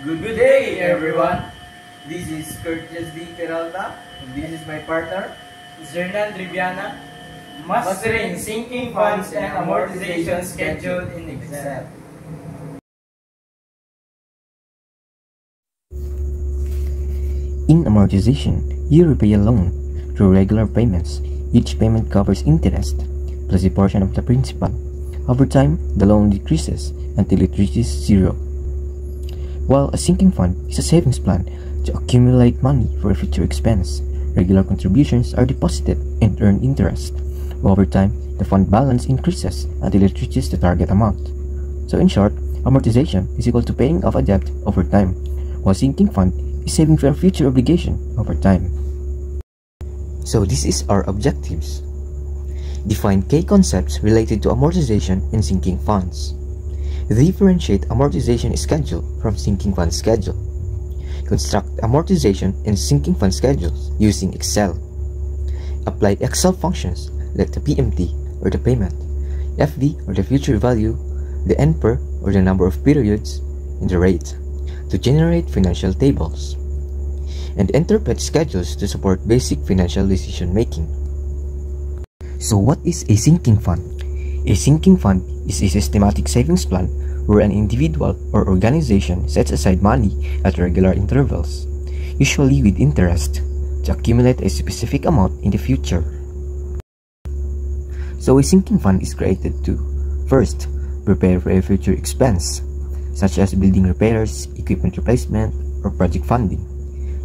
Good day, everyone. This is Curtis D. Peralta, and this is my partner, Zernan Triviana, mastering sinking funds and amortization schedule in Excel. In amortization, you repay a loan through regular payments. Each payment covers interest plus a portion of the principal. Over time, the loan decreases until it reaches zero. While a sinking fund is a savings plan to accumulate money for a future expense, regular contributions are deposited and earn interest. Over time, the fund balance increases until it reaches the target amount. So in short, amortization is equal to paying off a debt over time, while sinking fund is saving for a future obligation over time. So this is our objectives. Define key concepts related to amortization and sinking funds. Differentiate amortization schedule from sinking fund schedule. Construct amortization and sinking fund schedules using Excel. Apply Excel functions like the PMT or the payment, FV or the future value, the NPER or the number of periods, and the rate to generate financial tables. And interpret schedules to support basic financial decision making. So what is a sinking fund? A sinking fund is a systematic savings plan where an individual or organization sets aside money at regular intervals, usually with interest, to accumulate a specific amount in the future. So a sinking fund is created to, first, prepare for a future expense, such as building repairs, equipment replacement, or project funding.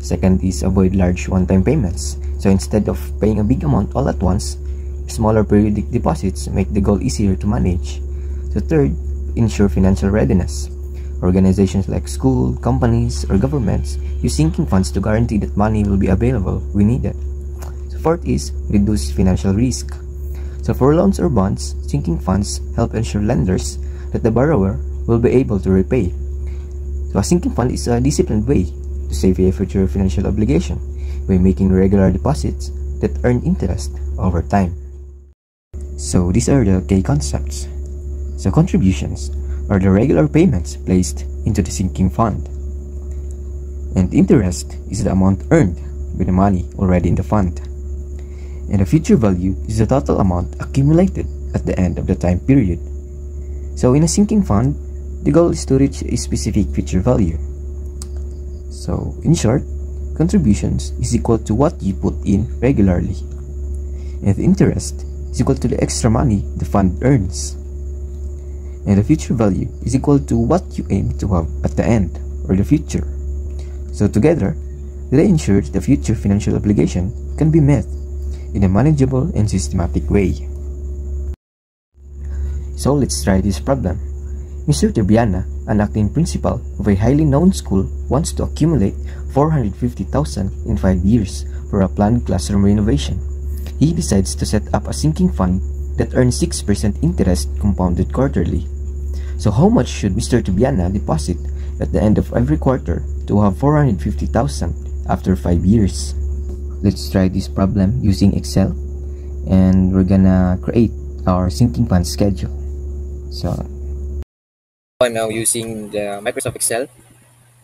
Second is avoid large one-time payments. So instead of paying a big amount all at once, smaller periodic deposits make the goal easier to manage. So third, ensure financial readiness. Organizations like school, companies, or governments use sinking funds to guarantee that money will be available when needed. So fourth is reduce financial risk. So for loans or bonds, sinking funds help ensure lenders that the borrower will be able to repay. So a sinking fund is a disciplined way to save a future financial obligation by making regular deposits that earn interest over time. So these are the key concepts. So contributions are the regular payments placed into the sinking fund. And interest is the amount earned by the money already in the fund. And the future value is the total amount accumulated at the end of the time period. So in a sinking fund, the goal is to reach a specific future value. So in short, contributions is equal to what you put in regularly, and the interest is equal to the extra money the fund earns, and the future value is equal to what you aim to have at the end or the future. So together, they ensure the future financial obligation can be met in a manageable and systematic way. So let's try this problem. Mr. Triviana, an acting principal of a highly known school, wants to accumulate $450,000 in 5 years for a planned classroom renovation. He decides to set up a sinking fund that earns 6% interest compounded quarterly. So how much should Mr. Triviana deposit at the end of every quarter to have $450,000 after 5 years? Let's try this problem using Excel, and we're gonna create our sinking fund schedule. So I'm now using the Microsoft Excel.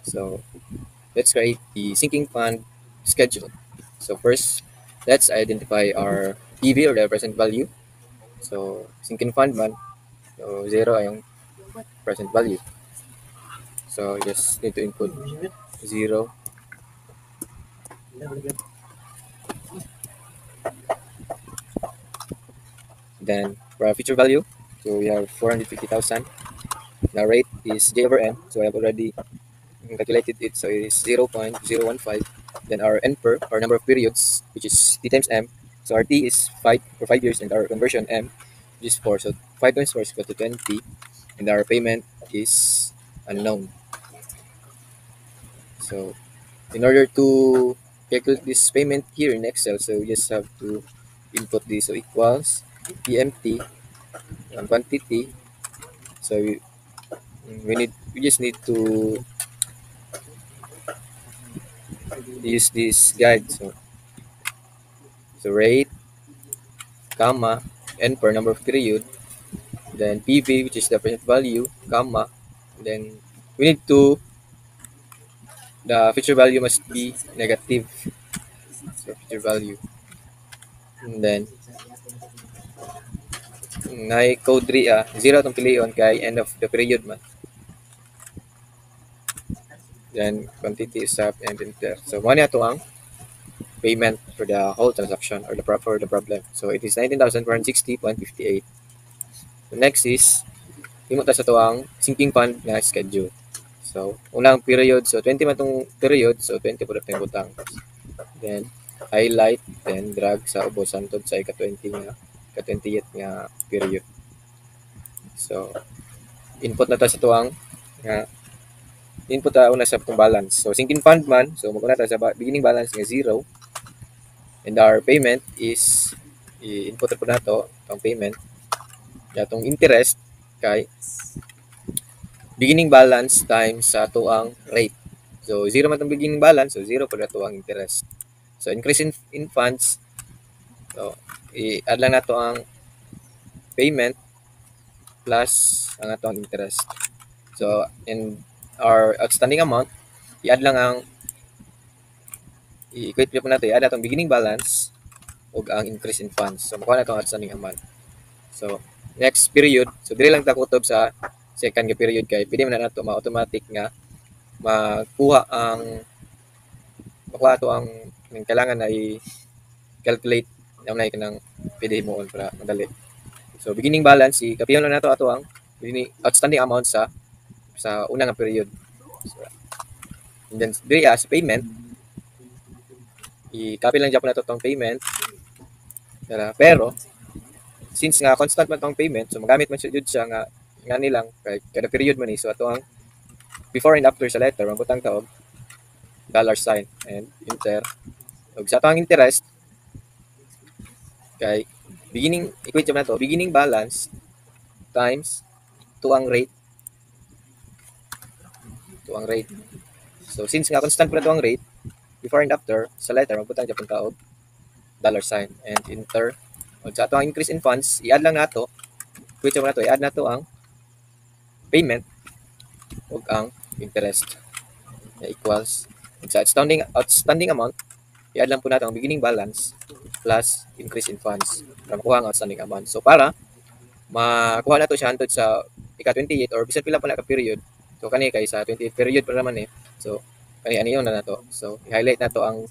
So let's create the sinking fund schedule. So first, let's identify our PV or the present value. So sinking fund man, so 0 ay yung present value. So just need to input 0. Then for our future value, so we have 450,000. The rate is J over N, so I have already calculated it, so it is 0.015. Then our NPER, our number of periods, which is T times M. So our T is 5 for 5 years, and our conversion M, which is 4. So 5 times 4 is equal to 20, and our payment is unknown. So in order to calculate this payment here in Excel, so we just have to input this, so equals PMT quantity. So we just need to use this guide. So rate, comma, N per number of period, then PV, which is the present value, comma, then we need to the future value must be negative. So future value. And then na code 3 zero itong pilion kay end of the period man. Then quantity is up and enter. So mo na to ang payment for the whole transaction or for the problem. So it is 19,460.58. The next is imo ta sa to ang sinking fund na schedule. So unang period, so 20 man tong period, so 20 pud ang butang. Then highlight, then drag sa ubos hangtod sa ika-20 nga ka-20th nga period. So input na ta sa tuang nga input ta una sa itong balance. So sinking fund man, so maguna ta sa beginning balance nga 0. And our payment is i-input po nato itong payment. Itong interest kay beginning balance times sa tuang rate. So 0 man itong beginning balance, so 0 po na tuang interest. So increase in funds, so i-add lang nato ang payment plus ang atong interest. So in our outstanding amount, i-add lang ang i-equate po natin, i-add atong beginning balance o ang increase in funds. So makuha na itong outstanding amount. So next period, so dili lang ta kutob sa second nga period kay pwede man na nato ma-automatic nga makuha to ang kailangan na i-calculate na kanang pwede mo para madali. So beginning balance, i-kapihan lang nato ato ang outstanding amount sa unang period. So, and then sa payment, i-copy lang dyan po na itong payment. Pero, since nga constant man itong payment, so magamit man siya nga nilang, kada period man so ito ang before and after sa letter, mabutang taog, $sign, and enter. So, sa ito ang interest, kay equate na to, beginning balance times tuang rate. So, since nga constant po na tuang rate, before and after, sa letter, magbutang dyan punta og $sign and enter. O sa ito ang increase in funds, i-add lang nato, equate na to, i-add nato ang payment o ang interest na equals. And sa outstanding amount, i-add lang po natin ang beginning balance plus increase in funds para makuha ang outstanding amount. So para makuha na to siya hantod sa ika-28 or bisan pila pa na ka-period. So kani kay sa 28th period pa naman So kani ano na nato. So i-highlight na to ang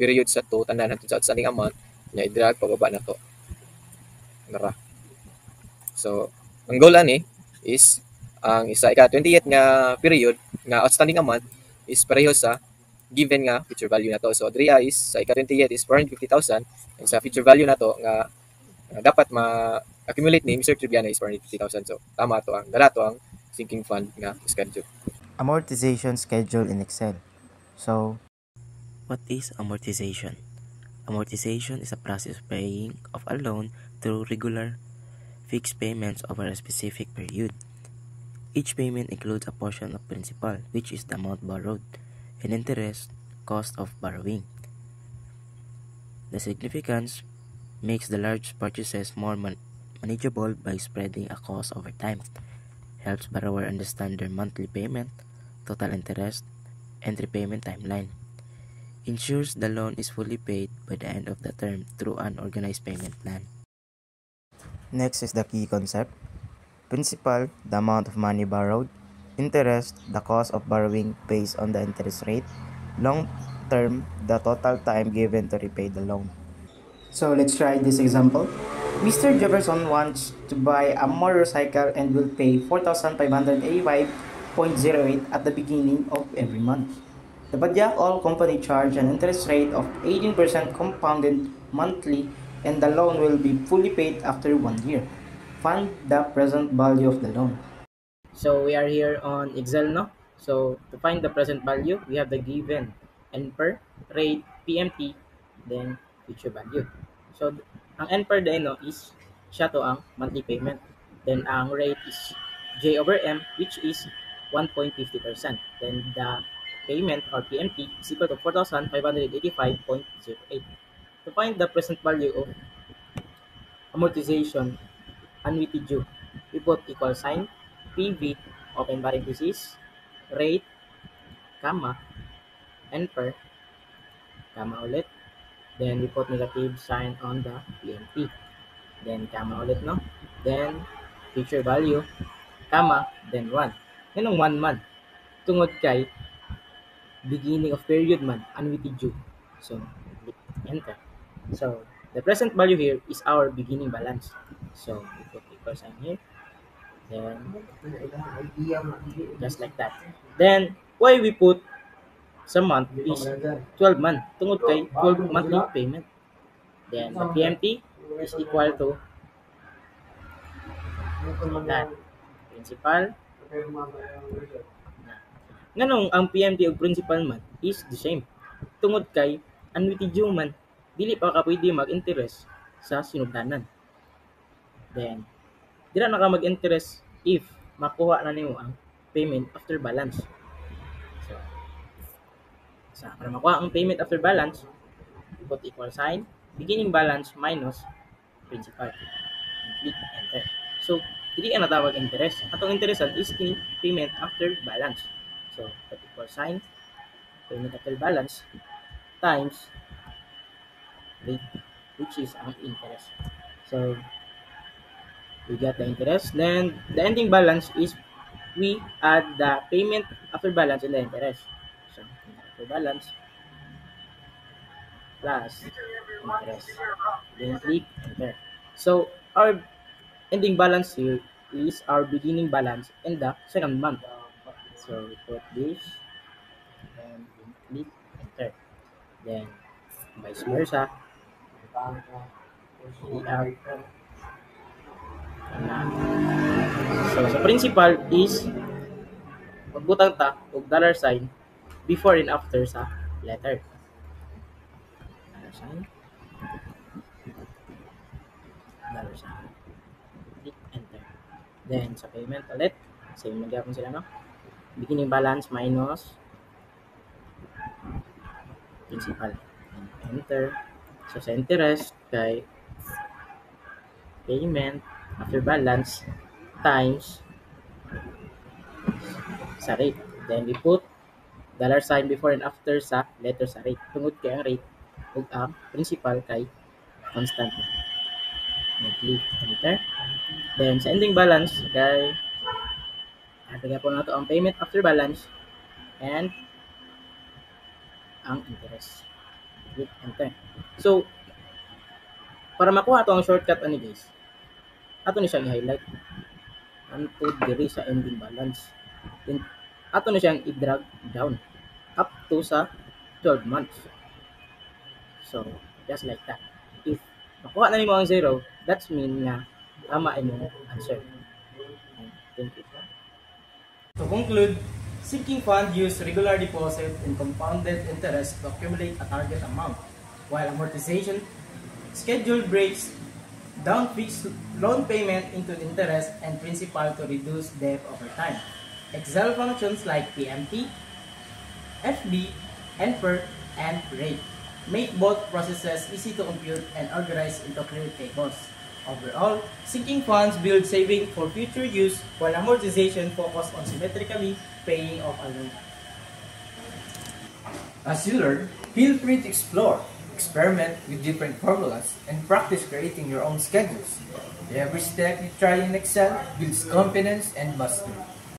period sa to tandaan nato sa outstanding amount nya i-drag pababa na to. Nara. So ang goal ani is ang isa ika-28th nga period nga outstanding amount is pareho sa given nga future value na to. So dria is sa ika-28 is 450,000 and sa future value na to nga dapat ma-accumulate ni Mr. Triviana is 450,000. So tama to ang dala to ang sinking fund nga schedule. Amortization schedule in Excel. So, what is amortization? Amortization is a process of paying of a loan through regular fixed payments over a specific period. Each payment includes a portion of principal, which is the amount borrowed, and interest, cost of borrowing. The significance makes the large purchases more manageable by spreading a cost over time, helps borrower understand their monthly payment, total interest, and repayment timeline, ensures the loan is fully paid by the end of the term through an organized payment plan. next is the key concept. Principal, the amount of money borrowed. Interest, the cost of borrowing based on the interest rate. Long term, the total time given to repay the loan. So let's try this example. Mr. Jefferson wants to buy a motorcycle and will pay 4,585.08 at the beginning of every month. The Badiak All Company charge an interest rate of 18% compounded monthly and the loan will be fully paid after 1 year. Find the present value of the loan. So we are here on Excel, no? So to find the present value, we have the given NPER, rate, PMT, then future value. So ang NPER din is siya to ang monthly payment. Then ang rate is J over M, which is 1.50%. Then the payment or PMT is equal to 4,585.08. To find the present value of amortization annuity due, we put equal sign, PV, open parenthesis, rate, comma, NPER, comma ulit. Then we put negative sign on the PMT. Then comma ulit, no? Then future value, comma, then 1. Ganong 1 man. Tungod kay beginning of period man, annuity due. So, enter. So, the present value here is our beginning balance. So, we put equal sign here. Then, just like that. Then, why we put sa month is 12 month. Tungod kay 12 monthly payment. Then, the PMT is equal to that. Principal. Nganong ang PMT ug principal man is the same. Tungod kay annuity due man, dili pa ka pwede mag-interest sa sinugdanan. Then, dira na ka mag-interest if makuha na nimo ang payment after balance. So, para makuha ang payment after balance, put equal sign, beginning balance minus principal. And click enter. So, dili na tawag interest. Atong interesan is kini payment after balance. So, put equal sign, payment after balance times rate, which is ang interest. So, we get the interest. Then, the ending balance is we add the payment after balance and the interest. So, after balance plus interest. Then, click enter. So, our ending balance here is our beginning balance in the second month. So, we put this and click enter. Then, vice versa. So, sa principal is magbutang ta og dollar sign before and after sa letter. Dollar sign. Dollar sign. Click enter. Then, sa payment ulit, same magyapon sila, no? Beginning balance minus principal. Enter. So, sa interest, kay payment after balance times sa rate. Then, we put dollar sign before and after sa letter sa rate. Tungod kay ang rate ug ang principal kay constant. Click enter. Then, sa ending balance, kay nagtagya po nato ang payment after balance and ang interest. Click enter. So, para makuha ito ang shortcut ani guys, ato ni siyang i-highlight unto diri sa ending balance. Then, ato ni siyang i-drag down up to sa 12 months. So, just like that. If makuha na nimo ang 0, that's mean nga tama imong answer. Thank you. To conclude, sinking fund use regular deposit and compounded interest to accumulate a target amount, while amortization schedule breaks down fixed loan payment into interest and principal to reduce debt over time. Excel functions like PMT, FD, NPER, and rate make both processes easy to compute and organize into clear tables. Overall, sinking funds build saving for future use, while amortization focus on symmetrically paying off a loan. As you learn, feel free to explore, experiment with different formulas, and practice creating your own schedules. Every step you try in Excel builds confidence and mastery.